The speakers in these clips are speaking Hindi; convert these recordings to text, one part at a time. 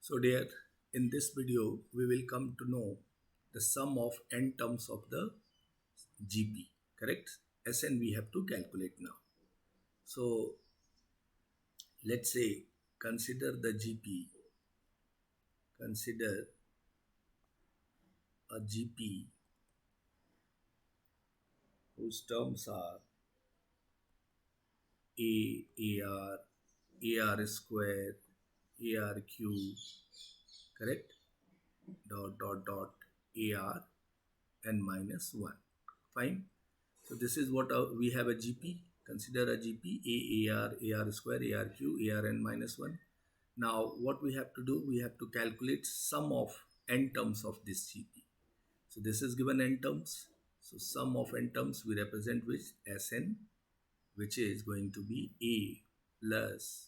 So dear, in this video we will come to know the sum of n terms of the GP, correct? Sn we have to calculate now. So let's say consider the GP, consider a GP whose terms are A, AR, AR square, AR cube, correct? Dot dot dot AR n minus 1. Fine. So this is what we have a GP. Consider a GP AR square, ARQ, ARn minus 1. Now what we have to do, we have to calculate sum of n terms of this GP. So this is given n terms. So sum of n terms we represent with Sn, which is going to be A plus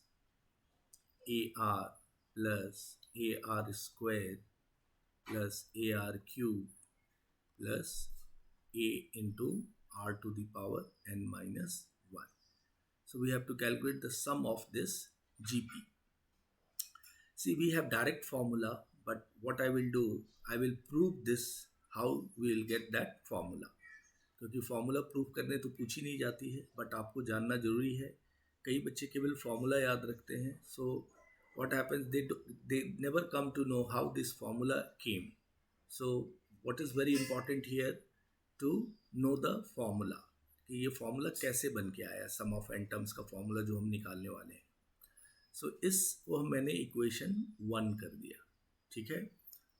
AR plus AR square plus AR cube plus A into R to the power n minus 1. So we have to calculate the sum of this GP. See, we have direct formula, but what I will do, I will prove this how we will get that formula. क्योंकि फॉर्मूला प्रूव करने तो पूछी नहीं जाती है, बट आपको जानना जरूरी है. कई बच्चे केवल फॉर्मूला याद रखते हैं. सो what happens, they never come to know how this formula came. So what is very important here to know the formula, कि ये फॉर्मूला कैसे बन के आया, सम ऑफ एन टर्म्स का फॉर्मूला जो हम निकालने वाले हैं. सो इसको मैंने इक्वेशन 1 कर दिया. ठीक है.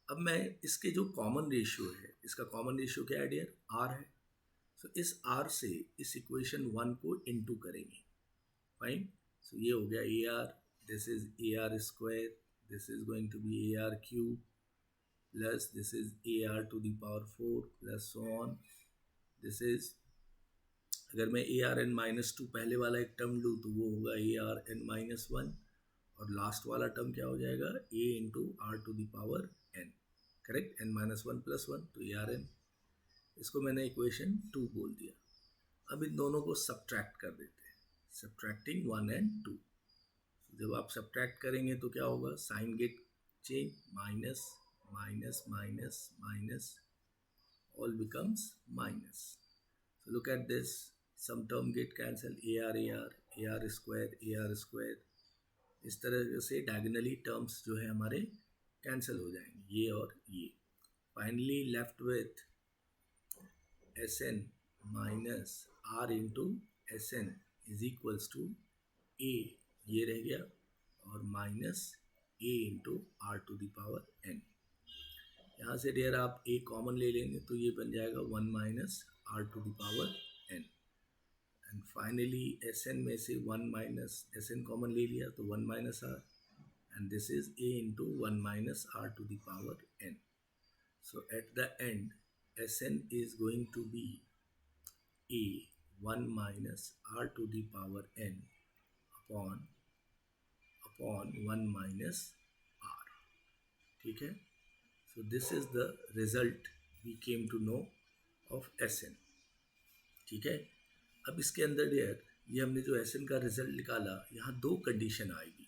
अब मैं इसके जो कॉमन रेशियो है, इसका कॉमन रेशियो क्या है डियर, आर है. सो इस आर से इस इक्वेशन 1 को इनटू करेंगे. फाइन. सो ये हो गया a r, this is a r square, this is going to be a r cube plus this is a r to the power 4 plus so on. This is, अगर मैं ए आर एन माइनस 2 पहले वाला एक टर्म लूँ तो वो होगा ए आर एन माइनस 1, और लास्ट वाला टर्म क्या हो जाएगा, a into r to the power n, correct, n minus 1 plus 1, तो ए आर एन. इसको मैंने इक्वेशन 2 बोल दिया. अब इन दोनों को सब्ट्रैक्ट कर देते हैं, सब्ट्रैक्टिंग 1 एंड 2. जब आप सब्ट्रैक्ट करेंगे तो क्या होगा, sign get change, minus minus minus minus, all becomes minus. So look at this, some term get cancel, a r square. इस तरह से डायगोनली टर्म्स जो है हमारे कैंसिल हो जाएंगे, ये और ये. Finally left with Sn minus r into Sn is equals to a, ये रह गया, और minus a into r to the power n. यहाँ से डियर आप ए कॉमन ले लेंगे तो ये बन जाएगा 1 minus r to the power n. And finally Sn में से 1 माइनस Sn कॉमन ले लिया तो 1 minus r, and this is a into 1 minus r to the power n. So at the end, Sn is going to be a 1 minus r to the power n upon 1 minus r. ठीक है. So this is the result we came to know of Sn. ठीक है. अब इसके अंदर डियर, ये हमने जो Sn का रिजल्ट निकाला, यहाँ दो कंडीशन आएगी.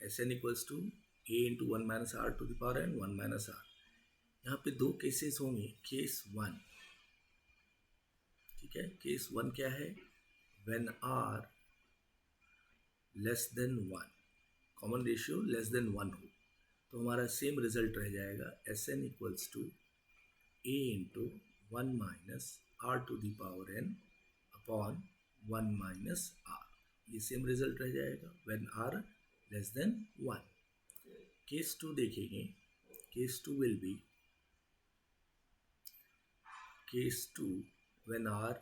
Sn equals to a into 1 minus r to the power n, 1 minus r. यहाँ पे दो केसेस होंगे. केस 1, ठीक है, केस 1 क्या है, when r less than 1, common ratio less than 1 हो, तो हमारा सेम रिजल्ट रह जाएगा, Sn equals to a into 1 minus r to the power n upon 1 minus r. ये सेम रिजल्ट रह जाएगा when r less than 1. Case 2 देखेंगे. Case 2 will be case 2 when r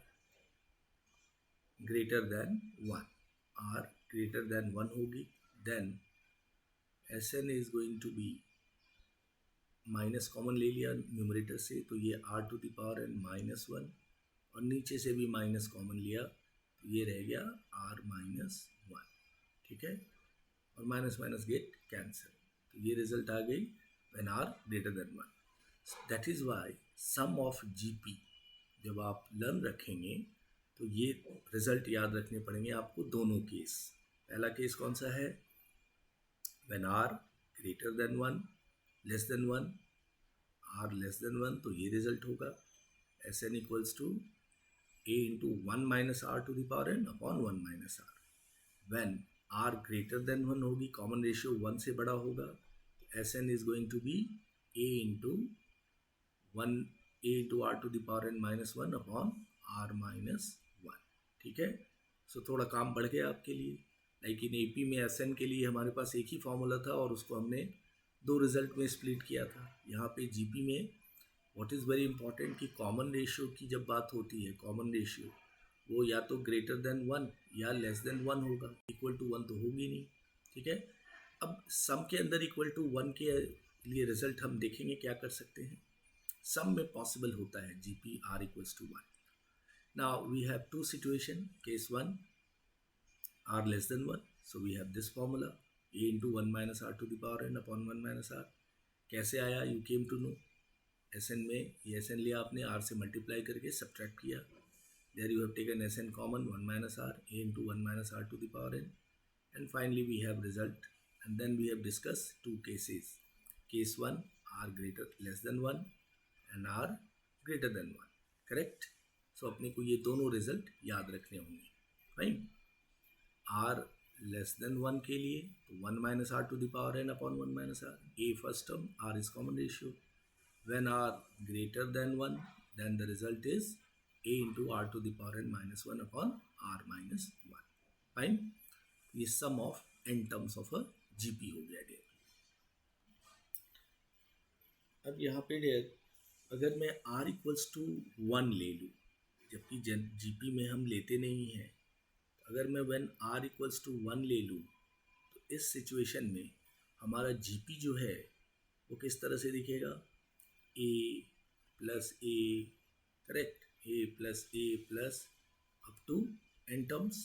greater than 1, r greater than 1 होगी, then Sn is going to be, minus common ले लिया न्यूमरेटर से तो ये r to the power n minus 1, और नीचे से भी माइनस कॉमन लिया तो ये रह गया r माइनस 1. ठीक है, और माइनस माइनस गेट कैंसिल, तो ये रिजल्ट आ गई when r greater than 1. That is why sum of GP जब आप लर्न रखेंगे तो ये रिजल्ट याद रखने पड़ेंगे आपको दोनों केस. पहला केस कौन सा है, when r greater than one, less than one, r less than one, तो ये रिजल्ट होगा S n equals to a into 1 minus r to the power n upon 1 minus r. When r greater than 1 होगी, कॉमन रेशियो 1 से बड़ा होगा, S n is going to be a into 1 a into r to the power n minus 1 upon r minus 1. ठीक है, सो थोड़ा काम बढ़ गया आपके लिए. लेकिन एपी में एस एन के लिए हमारे पास एक ही फॉर्मूला था और उसको हमने दो रिजल्ट में स्प्लिट किया था. यहाँ पे जीपी में व्हाट इज़ वेरी इंपॉर्टेंट कि कॉमन रेशियो की जब बात होती है, कॉमन रेशियो वो या तो ग्रेटर देन वन या लेस देन वन होगा, इक्वल टू वन तो होगी नहीं. ठीक है, अब सम के अंदर इक्वल टू वन के लिए रिजल्ट हम देखेंगे क्या कर सकते हैं. सम में पॉसिबल होता है G P r equals to one. Now we have two situation. Case one, r less than one, so we have this formula a into one minus r to the power n upon one minus r. कैसे आया, you came to know. S n में ये एस एन लिया आपने, आर से मल्टीप्लाई करके सब्ट्रैक्ट किया. There you have taken S n common, one minus r, a into one minus r to the power n, and finally we have result. And then we have discuss two cases. Case one, r greater less than one and r greater than one. Correct. So अपने को ये दोनों रिजल्ट याद रखने होंगे. Fine. R less than one के लिए तो one minus r to the power n upon one minus r. A first term, r is common ratio. When r greater than 1, then the result is a into r to the power n minus 1 upon r minus 1. Fine. ये sum of n terms of a GP हो गया डियर. अब यहाँ पे डियर अगर मैं r इक्वल्स टू 1 ले लूँ, जबकि GP में हम लेते नहीं हैं, अगर मैं when r इक्वल्स टू 1 ले लूँ तो इस सिचुएशन में हमारा GP जो है वो किस तरह से दिखेगा, a plus a, correct, a plus up to n terms.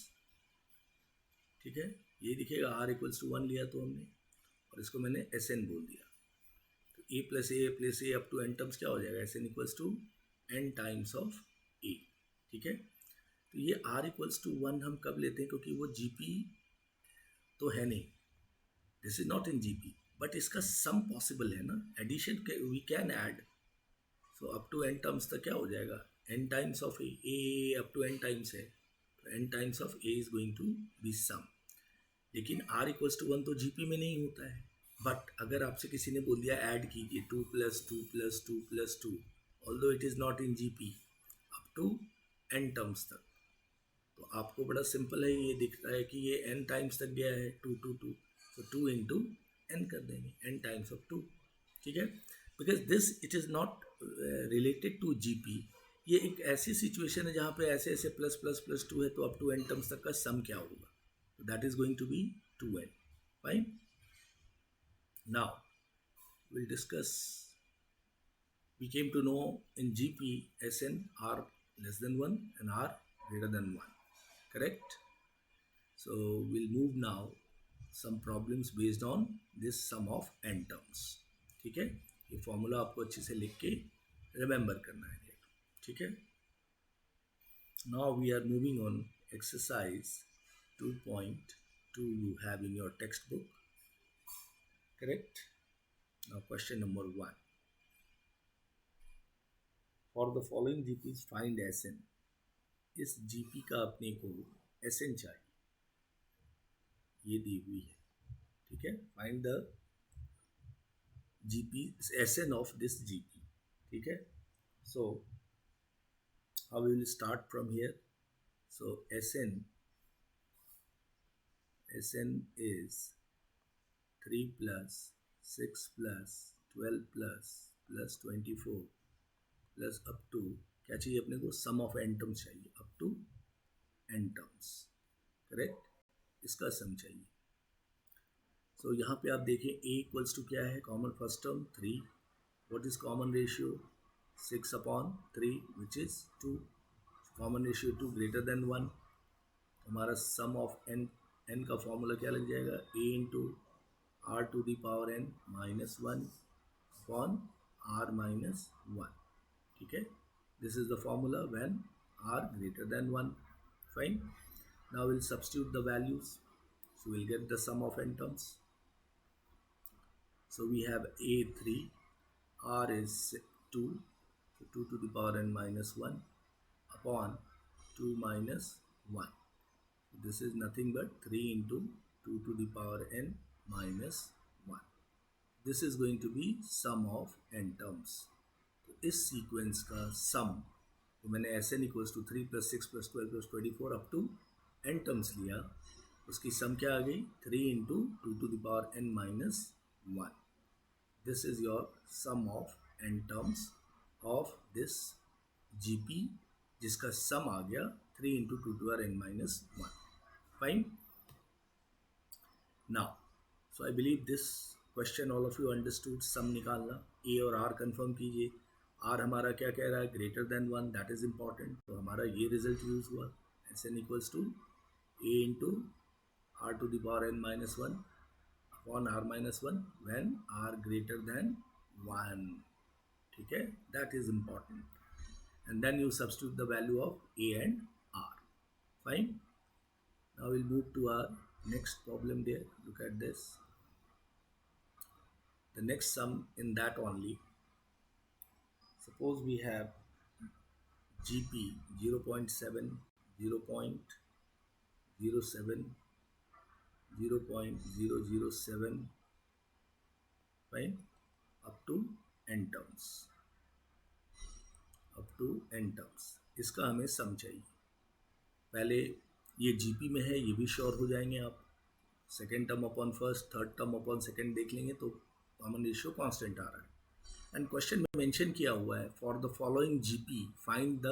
ठीक है, ये दिखेगा. r इक्वल्स टू 1 लिया तो हमने, और इसको मैंने एस एन बोल दिया. तो a plus a up to n terms क्या हो जाएगा, S n equals to n times of a. ठीक है, तो ये r इक्वल्स टू 1 हम कब लेते हैं, क्योंकि वो gp तो है नहीं, this is not in gp, but इसका सम पॉसिबल है ना, addition we can add. So up to n terms तक क्या हो जाएगा, n times of a up to n times है, तो n times of a is going to be sum. लेकिन r इक्वल्स टू 1 तो जीपी में नहीं होता है. बट अगर आपसे किसी ने बोल दिया ऐड कीजिए 2 plus 2 plus 2 plus 2, although it is not in GP, up to n terms तक, तो आपको बड़ा सिंपल है, ये दिख रहा है कि ये n टाइम्स तक गया है, 2 2 2, तो 2 इंटू n कर देंगे, n टाइम्स ऑफ 2. ठीक है, because this it is not related to GP. ये एक ऐसी सिचुएशन है जहाँ पे ऐसे ऐसे प्लस प्लस प्लस 2 है, तो अप टू n टर्म्स तक का सम क्या होगा, तो that is going to be 2n. Fine. Now we'll discuss, we came to know in GP Sn r less than 1 and r greater than 1, correct. So we'll move now some problems based on this sum of n terms. ठीक है, ये फॉर्मूला आपको अच्छे से लिख के रिमेंबर करना है. ठीक है, now we are moving on exercise 2.2 you have in your textbook, correct. Now question number 1, for the following GPs find Sn. इस GP का अपने को Sn चाहिए, ये दी हुई है. ठीक है, find the GP Sn of this GP. ठीक है, so how we will start from here. So Sn is 3 plus 6 plus 12 plus 24 plus up to क्या चाहिए अपने को, सम ऑफ n टर्म्स चाहिए, up to n terms, correct. इसका सम चाहिए. सो यहाँ पे आप देखें a इक्वल्स टू क्या है, common first term 3, what is common ratio 6 upon 3 which is 2, common ratio 2 greater than 1. हमारा सम ऑफ n का फॉर्मूला क्या लग जाएगा, a into r to the power n minus 1 upon r minus 1. ठीक है, this is the formula when r greater than 1. Fine. Now we'll substitute the values, so we'll get the sum of n terms. So we have A3, R is 2, so 2 to the power n minus 1 upon 2 minus 1. This is nothing but 3 into 2 to the power n minus 1. This is going to be sum of n terms. तो इस सीक्वेंस का सम, तो मैंने S n equals to 3 + 6 + 12 + 24 up to n terms लिया. उसकी सम क्या आ गई? 3 into 2 to the power n minus 1. This is your sum of n terms of this GP, जिसका सम आ गया 3 into 2 to the power n minus 1. Fine. Now, so I believe this question all of you understood. सम निकालना, a और r कंफर्म कीजिए. r हमारा क्या कह रहा है? Greater than 1. That is important. तो हमारा ये रिजल्ट यूज हुआ. S n equals to a into r to the power n minus 1 upon r minus 1 when r greater than 1. ठीक है, that is important. And then you substitute the value of a and r. Fine. Now we'll move to our next problem there. Look at this. The next sum in that only. Suppose we have GP 0.7, 0.07, 0.007, fine, up to n terms. up to n terms. इसका हमें सम चाहिए. पहले ये जीपी में है, ये भी श्योर हो जाएंगे आप. Second term upon first, third term upon second देख लेंगे तो कॉमन रेशियो कांस्टेंट आ रहा है. एंड क्वेश्चन में मेंशन किया हुआ है for the following GP find the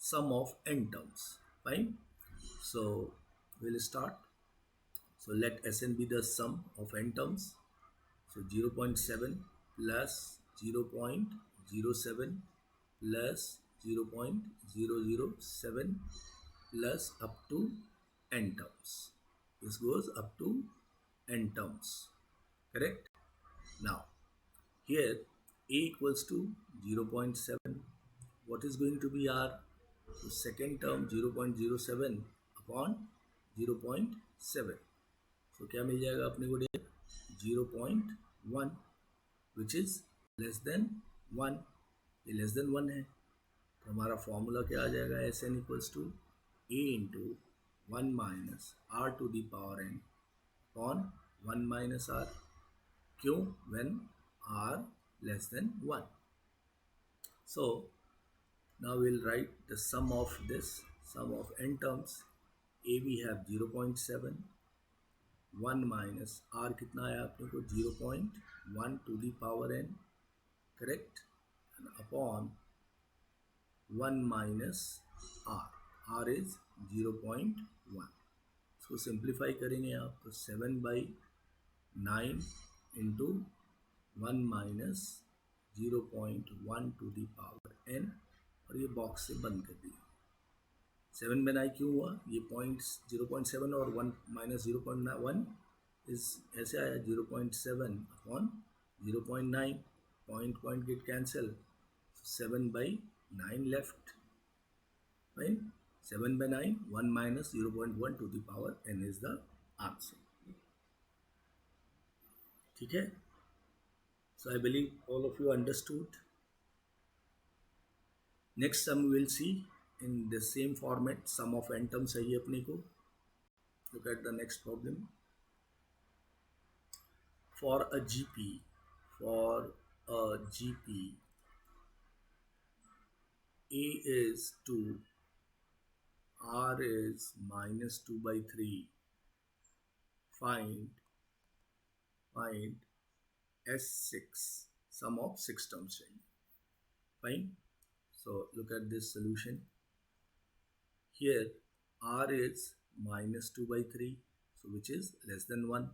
sum of n terms. Fine. So will start. So let Sn be the sum of n terms. So 0.7 plus 0.07 plus 0.007 plus up to n terms. This goes up to n terms. Correct? Now, here a equals to 0.7. What is going to be r? So second term 0.07 upon 0.7. तो क्या मिल जाएगा अपने को? 0.1 विच इज लेस देन 1. ये लेस देन 1 है तो हमारा फॉर्मूला क्या आ जाएगा? S n equals to a into 1 minus r to the power n upon 1 minus r. क्यों? When r less than 1. So now will write the sum of this, sum of n terms. A we have 0.7, 1 minus r कितना आया अपने को? 0.1 to the power n. Correct. And upon 1 minus r. R is 0.1. इसको सिंप्लीफाई करेंगे आप तो 7/9 into 1 minus 0.1 to the power n, और ये बॉक्स से बंद कर दिया. 7/9 क्यों हुआ? ये पॉइंट्स 0.7 और 1 माइनस 0.1 इस ऐसे आया. 0.7 upon 0.9, point get cancel. 7/9 left. Fine. 7/9, 1 minus 0.1 to the power n is the answer. ठीक है. So I believe all of you understood. Next sum we will see in the same format. Sum of n terms चाहिए अपने को. Look at the next problem. For a GP, A is 2, R is -2/3. Find S6, sum of 6 terms. Fine. So look at this solution. Here R is -2/3, so which is less than 1.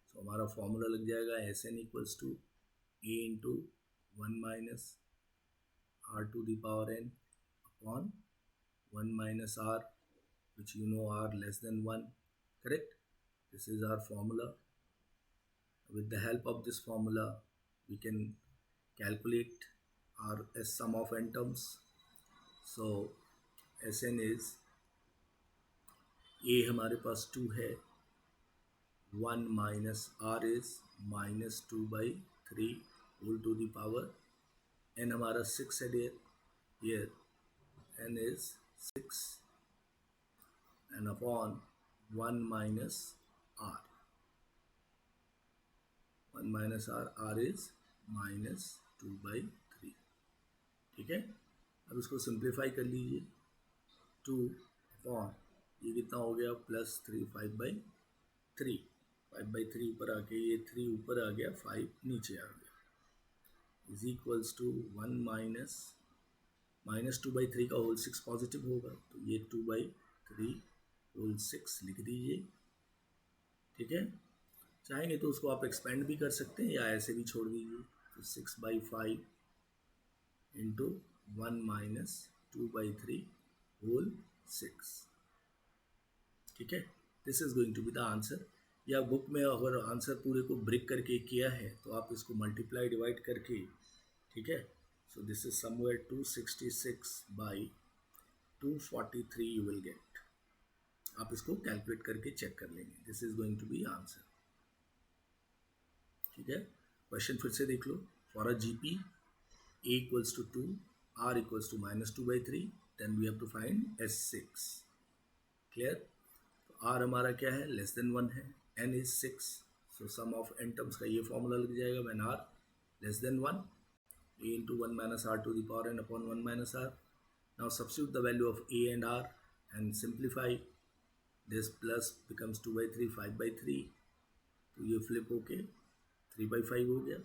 So हमारा फॉर्मूला लग जाएगा Sn equals to A into 1 minus R to the power n upon 1 minus R, which you know R less than 1. Correct? This is our formula. With the help of this formula, we can calculate our sum of n terms. So Sn is A हमारे पास 2 है, 1 minus r is minus 2 by 3 whole to the power n हमारा 6 है dear. Here n is 6 and upon 1 minus r. 1 minus r is minus 2 by 3. ठीक है, अब इसको सिंप्लीफाई कर लीजिए. 2 अपॉन ये कितना हो गया प्लस 3 5 बाई 3. 5 बाई 3 ऊपर आके ये 3 ऊपर आ गया 5 नीचे आ गया is equals to 1 minus 2 by 3 का होल 6 पॉजिटिव होगा तो ये 2 बाई 3 होल 6 लिख दीजिए. ठीक है, चाहेंगे तो उसको आप एक्सपेंड भी कर सकते हैं या ऐसे भी छोड़ दीजिए. तो 6 by 5 into 1 minus 2 by 3 whole 6. ठीक है, this is going to be the answer. या बुक में अगर आंसर पूरे को ब्रेक करके किया है तो आप इसको मल्टीप्लाई डिवाइड करके, ठीक है, so this is somewhere 266 by 243 you will get. आप इसको कैलकुलेट करके चेक कर लेंगे. This is going to be answer. ठीक है, क्वेश्चन फिर से देख लो. For a GP a equals to 2, r equals to minus 2 by 3, then we have to find S6. Clear. तो r हमारा क्या है, लेस देन 1 है, n is 6, so sum of n terms का ये फॉर्मूला लग जाएगा when r less than 1, a into 1 minus r to the power n upon 1 minus r. Now substitute the value of a and r and simplify. This plus becomes 2 by 3 5 by 3. तो ये flip होके 3 by 5 हो गया.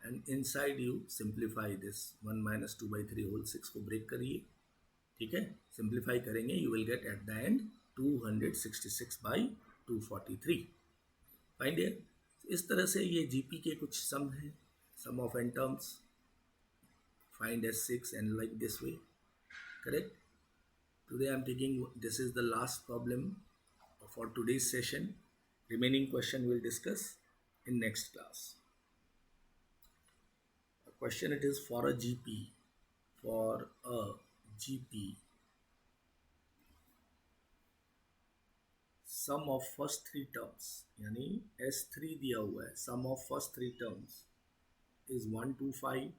And inside you simplify this 1 minus 2 by 3 whole 6 को break करिए. ठीक है, सिंप्लीफाई करेंगे you will get at the end 266 by 243. Find it. इस तरह से ये जीपी के कुछ सम हैं, sum of n terms. Find S6 and like this way. Correct. Today I am taking, this is the last problem for today's session. Remaining question we'll discuss in next class. A question it is for a GP. For a GP, sum of first three terms यानी S3 दिया हुआ है. Sum of first three terms is 125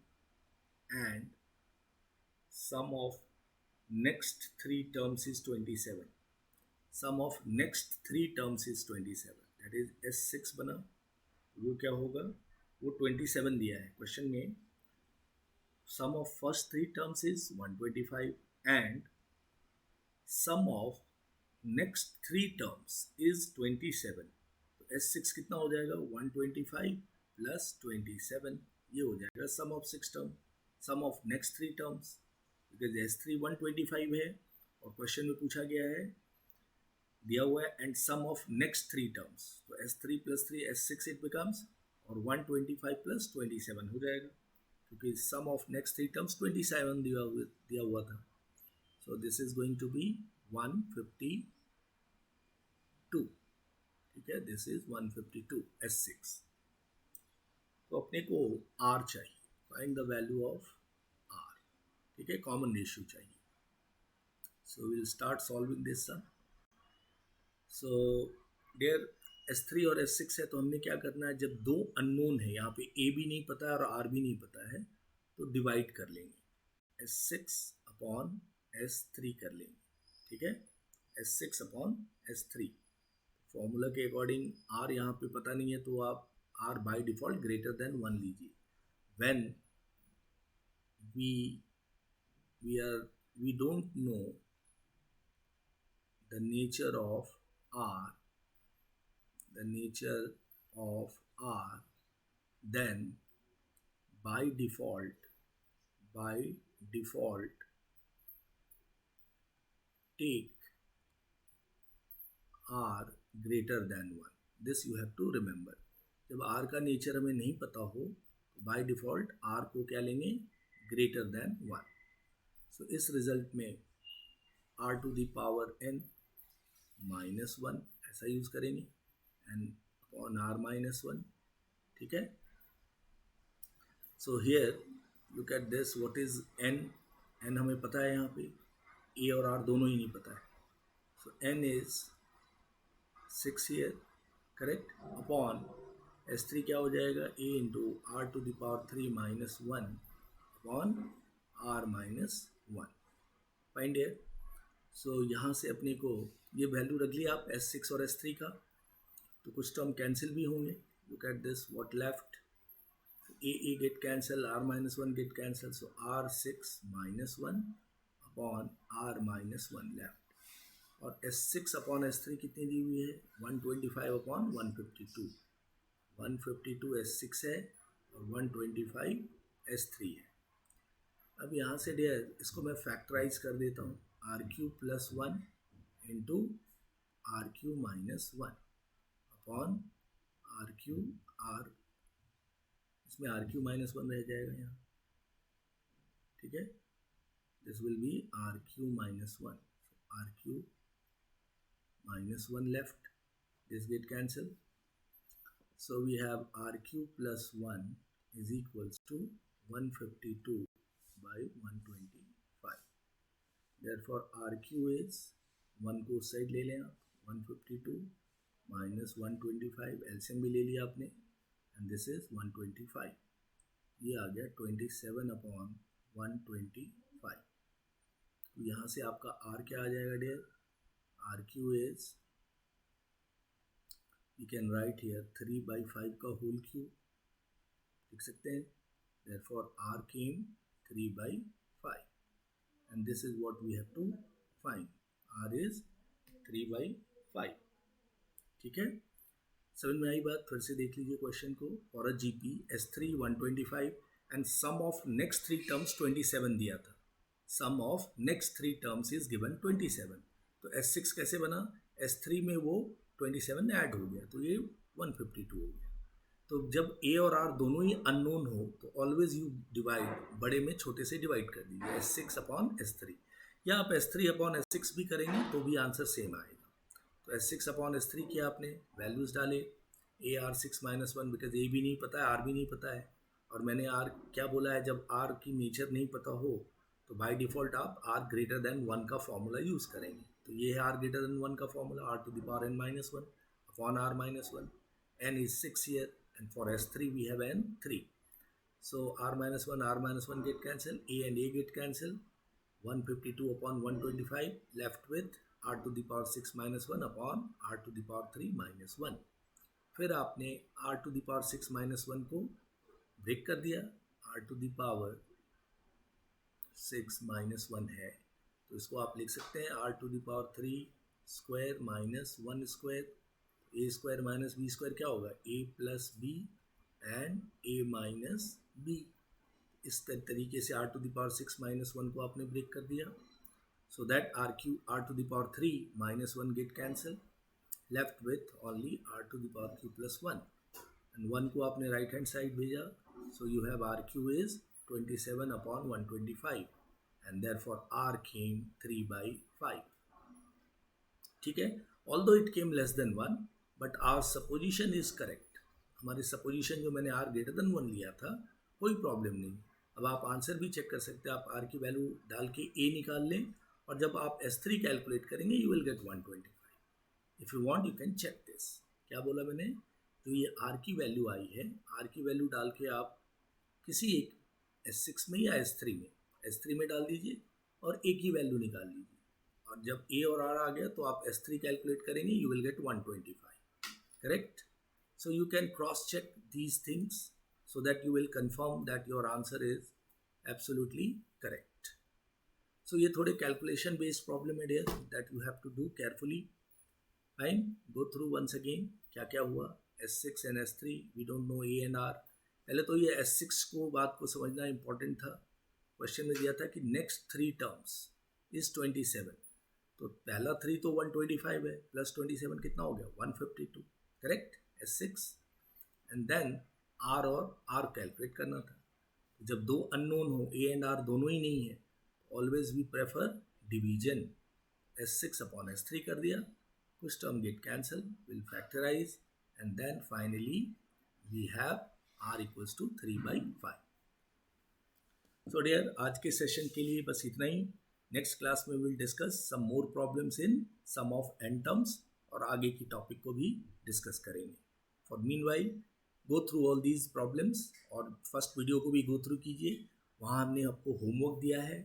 and sum of next three terms is 27. Sum of next three terms is 27. That is S6 बना. वो क्या होगा, वो 27 दिया है क्वेश्चन में. Sum of first three terms is 125 and sum of next three terms is 27. तो S6 कितना हो जाएगा, 125 प्लस 27. ये हो जाएगा sum of 6 term, sum of next 3 terms. Because S3 125 है और क्वेश्चन में पूछा गया है, दिया हुआ है and sum of next 3 terms. तो S3 plus 3 S6 it becomes और 125 प्लस 27 हो जाएगा क्योंकि सम ऑफ नेक्स्ट 3 टर्म्स 27 दिया हुआ था. So this is going to be 152. ठीक है, दिस इज 152 S6. तो अपने को R चाहिए. Find the value of R. ठीक है, कॉमन रेशियो चाहिए. So will start solving this sum. So there S3 और S6 है तो हमने क्या करना है, जब दो अननोन है, यहाँ पे A भी नहीं पता है और R भी नहीं पता है, तो डिवाइड कर लेंगे. S6 अपॉन S3 कर लेंगे. ठीक है, S6 अपॉन S3. फॉर्मूला के अकॉर्डिंग R यहाँ पे पता नहीं है तो आप R by default greater than 1 लीजिए. When we don't know the nature of R, then by default take R greater than 1. This you have to remember. जब R का नेचर हमें नहीं पता हो तो बाय डिफ़ॉल्ट R को क्या लेंगे, ग्रेटर देन 1. सो इस रिजल्ट में R to the power n minus 1 ऐसा यूज करेंगे एंड अपॉन R माइनस 1. ठीक है, so here look at this. What is n? n हमें पता है, यहाँ पे a और r दोनों ही नहीं पता है. So n is 6 here. Correct, upon S3 क्या हो जाएगा, a into r to the power 3 minus 1 upon r minus 1. Find here. So यहाँ से अपने को ये वैल्यू रख लिया आप S6 और S3 का, तो कुछ टर्म कैंसिल भी होंगे. Look at this, what left, a get cancel, r minus 1 get cancel, so r6 minus 1 upon r minus 1 left. और S6 अपॉन S3 कितनी दी हुई है, 125 अपॉन 152. 152 S6 है और 125 S3 है. अब यहाँ से डियर इसको मैं फैक्टराइज कर देता हूँ, r q plus 1 into r q minus 1 upon r q r, इसमें आर क्यू माइनस 1 रह जाएगा यहाँ, ठीक है. This will be r q minus 1, r q minus 1 left, this get cancelled, so we have rq plus 1 is equals to 152 by 125. therefore rq is 1 को उस साइड ले लें आप, 152 minus 125, एलसीएम भी ले लिया आपने, and this is 125. ये आ गया 27 अपॉन 125. तो यहाँ से आपका r क्या आ जाएगा dear, RQ is, you can write here 3 by 5 का whole cube, लिख सकते हैं. therefore R came 3 by 5 and this is what we have to find. R is 3 by 5. ठीक है, समझ में आई बात. फिर से देख लीजिए क्वेश्चन को. For a GP S3 125 and sum of next 3 terms 27 दिया था. Sum of next 3 terms is given 27. तो S6 कैसे बना, S3 में वो 27 ऐड हो गया तो ये 152 हो गया. तो जब A और R दोनों ही अननोन हो तो ऑलवेज यू डिवाइड, बड़े में छोटे से डिवाइड कर दीजिए, S6 अपॉन S3, या आप S3 अपॉन S6 भी करेंगे तो भी आंसर सेम आएगा. तो S6 अपॉन S3 किया आपने, वैल्यूज़ डाले, A R 6 minus 1, because A भी नहीं पता है, R भी नहीं पता है, और मैंने R क्या बोला है, जब R की नेचर नहीं पता हो तो बाय डिफ़ॉल्ट आप R ग्रेटर देन 1 का फॉर्मूला यूज़ करेंगे. तो ये है R ग्रेटर देन 1 का formula, R to the power n minus 1 upon R minus 1. n is 6 here and for S3 we have n 3. So R minus 1 get cancelled, A and A get cancelled, 152 upon 125 left with R to the power 6 minus 1 upon R to the power 3 minus 1. फिर आपने R to the power 6 minus 1 को ब्रेक कर दिया, R to the power 6 minus 1 है तो इसको आप लिख सकते हैं R to the power 3 square minus 1 square. A square minus b square क्या होगा, a plus b and a minus b. इस तरीके से R to the power 6 minus 1 को आपने ब्रेक कर दिया. So that R to the power 3 minus 1 get cancelled, left with only R to the power q plus 1 and 1 को आपने राइट हैंड साइड भेजा. So you have RQ is 27 upon 125 and therefore R came 3 by 5. ठीक है, although it came less than 1 but our supposition is correct. हमारी सपोजिशन जो मैंने R ग्रेटर देन 1 लिया था, कोई प्रॉब्लम नहीं. अब आप आंसर भी चेक कर सकते हैं, आप R की वैल्यू डाल के A निकाल लें और जब आप S3 कैलकुलेट करेंगे you will get 125. If you want you can check this. क्या बोला मैंने, तो ये R की वैल्यू आई है, R की वैल्यू डाल के आप किसी एक S6 में या S3 में डाल दीजिए और A की वैल्यू निकाल लीजिए, और जब A और R आ गया तो आप S3 कैलकुलेट करेंगे, you will get 125. Correct. So you can cross check these things so that you will confirm that your answer is absolutely correct. So ये थोड़े calculation based problem है dear that you have to do carefully. Fine, go through once again. क्या क्या हुआ, S6 and S3, we don't know A and R. पहले तो ये S6 को बात को समझना important था. क्वेश्चन में दिया था कि next 3 terms is 27. तो पहला 3 तो 125 है, प्लस 27 कितना हो गया, 152. Correct, S6 and then R और R कैलकुलेट करना था. जब दो अननोन हो, A एंड R दोनों ही नहीं है, always we prefer division. S6 upon S3 कर दिया, कुछ term get cancel, will factorise and then finally we have R equals to 3 by 5. So dear आज के सेशन के लिए बस इतना ही. नेक्स्ट क्लास में will discuss some more problems in sum of n terms और आगे की टॉपिक को भी डिस्कस करेंगे. For meanwhile go through all these problems और फर्स्ट वीडियो को भी गो थ्रू कीजिए. वहाँ हमने आपको होमवर्क दिया है.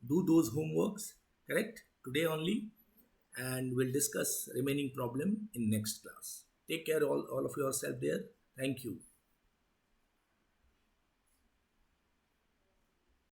Do those homeworks correct today only and we'll discuss remaining problem in next class. Take care all of yourself there. Thank you.